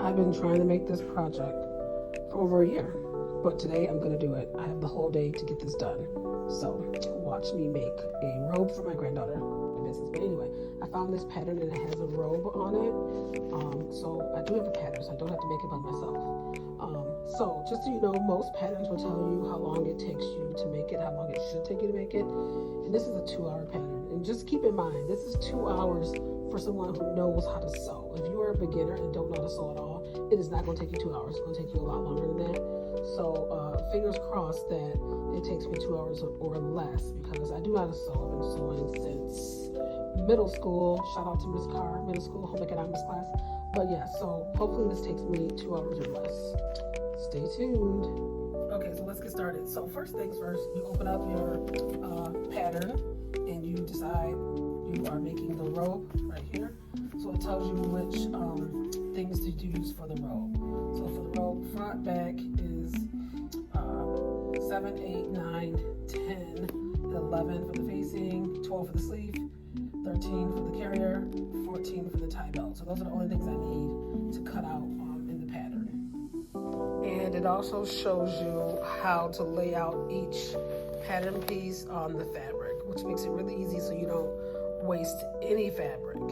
I've been trying to make this project for over a year, but today I'm gonna do it. I have the whole day to get this done. So watch me make a robe for my granddaughter. But anyway, I found this pattern and it has a robe on it. So I do have a pattern, so I don't have to make it by myself. So just so you know, most patterns will tell you how long it takes you to make it, how long it should take you to make it. And this is a 2-hour pattern. And just keep in mind, this is 2 hours for someone who knows how to sew. If you are a beginner and don't know how to sew at all, it is not going to take you 2 hours. It's going to take you a lot longer than that. So fingers crossed that it takes me 2 hours or less, because I do know how to sew. I've been sewing since middle school. Shout out to Miss Carr, middle school home economics class. But yeah, so hopefully this takes me 2 hours or less. Stay tuned. Okay, so let's get started. So first things first, you open up your pattern and you decide you are making the robe right here. So it tells you which things to use for the robe. So for the robe, front, back is 7, 8, 9, 10, 11 for the facing, 12 for the sleeve, 13 for the carrier, 14 for the tie belt. So those are the only things I need to cut out in the pattern. And it also shows you how to lay out each pattern piece on the fabric, which makes it really easy so you don't waste any fabric.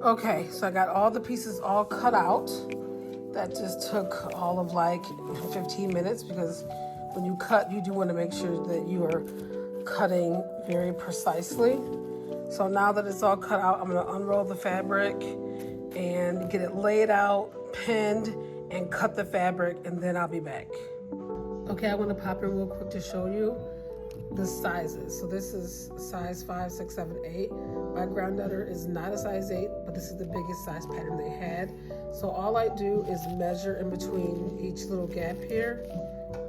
Okay, so I got all the pieces all cut out. That just took all of like 15 minutes, because when you cut, you do want to make sure that you are cutting very precisely. So now that it's all cut out, I'm going to unroll the fabric and get it laid out, pinned, and cut the fabric, and then I'll be back. Okay, I want to pop in real quick to show you the sizes. So this is size 5, 6, 7, 8. My granddaughter is not a size 8, but this is the biggest size pattern they had. So all I do is measure in between each little gap here,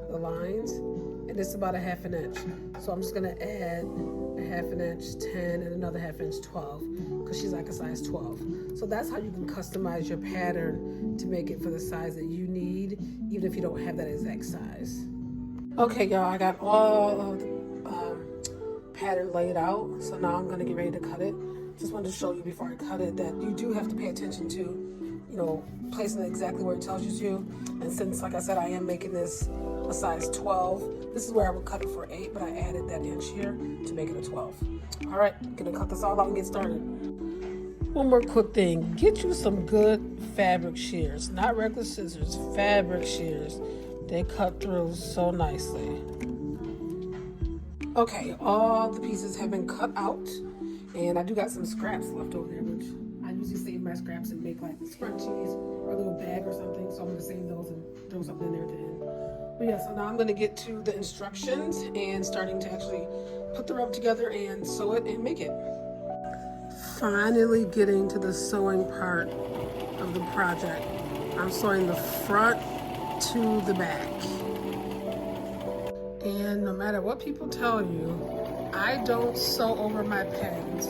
the lines, and it's about a 1/2 inch. So I'm just gonna add a 1/2 inch, 10, and another 1/2 inch, 12, because she's like a size 12. So that's how you can customize your pattern to make it for the size that you need, even if you don't have that exact size. Okay, y'all, I got all of the pattern laid out, so now I'm gonna get ready to cut it. Just wanted to show you before I cut it that you do have to pay attention to, you know, placing it exactly where it tells you to. And since, like I said, I am making this a size 12, this is where I would cut it for 8, but I added that inch here to make it a 12. All right, gonna cut this all out and get started. One more quick thing, get you some good fabric shears, not regular scissors, fabric shears. They cut through so nicely. Okay, all the pieces have been cut out, and I do got some scraps left over there, which I usually save my scraps and make like scrunchies or a little bag or something, so I'm gonna save those and throw something in there at the end. But yeah, so now I'm gonna get to the instructions and starting to actually put the robe together and sew it and make it. Finally getting to the sewing part of the project. I'm sewing the front to the back. And no matter what people tell you, I don't sew over my pins.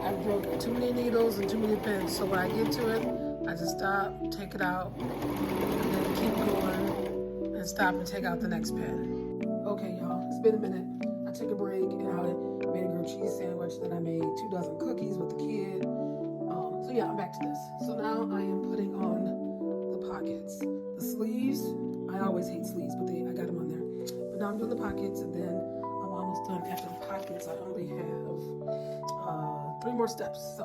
I've broken too many needles and too many pins, so when I get to it, I just stop, take it out, and then keep going, and stop and take out the next pin. Okay, y'all, it's been a minute. I took a break and I made a grilled cheese sandwich, then I made 2 dozen cookies with the kid. So yeah, I'm back to this. So now I am putting on the pockets. The sleeves, I always hate sleeves, but I got them on there. But now I'm doing the pockets, and then I'm almost done. After the pockets, I only have 3 more steps, so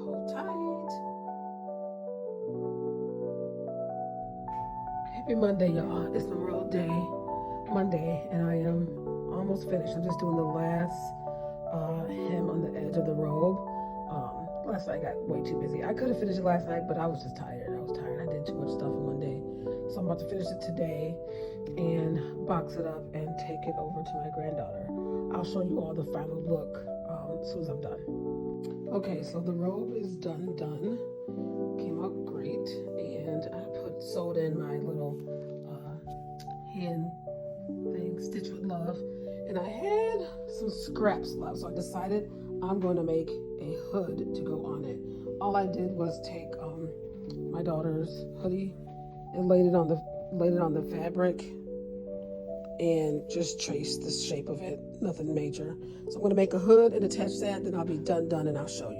hold tight. Happy Monday, y'all. It's Memorial Day, Monday, and I am almost finished. I'm just doing the last hem on the edge of the robe. Last night I got way too busy. I could have finished it last night, but I was just tired. I did too much stuff in one day. So I'm about to finish it today and box it up and take it over to my granddaughter. I'll show you all the final look as soon as I'm done. Okay, so the robe is done. Came out great, and I sewed in my little hand thing, Stitch with Love, and I had some scraps left, so I decided I'm going to make a hood to go on it. All I did was take my daughter's hoodie and laid it on the fabric and just trace the shape of it. Nothing major. So I'm going to make a hood and attach that, then I'll be done, and I'll show you.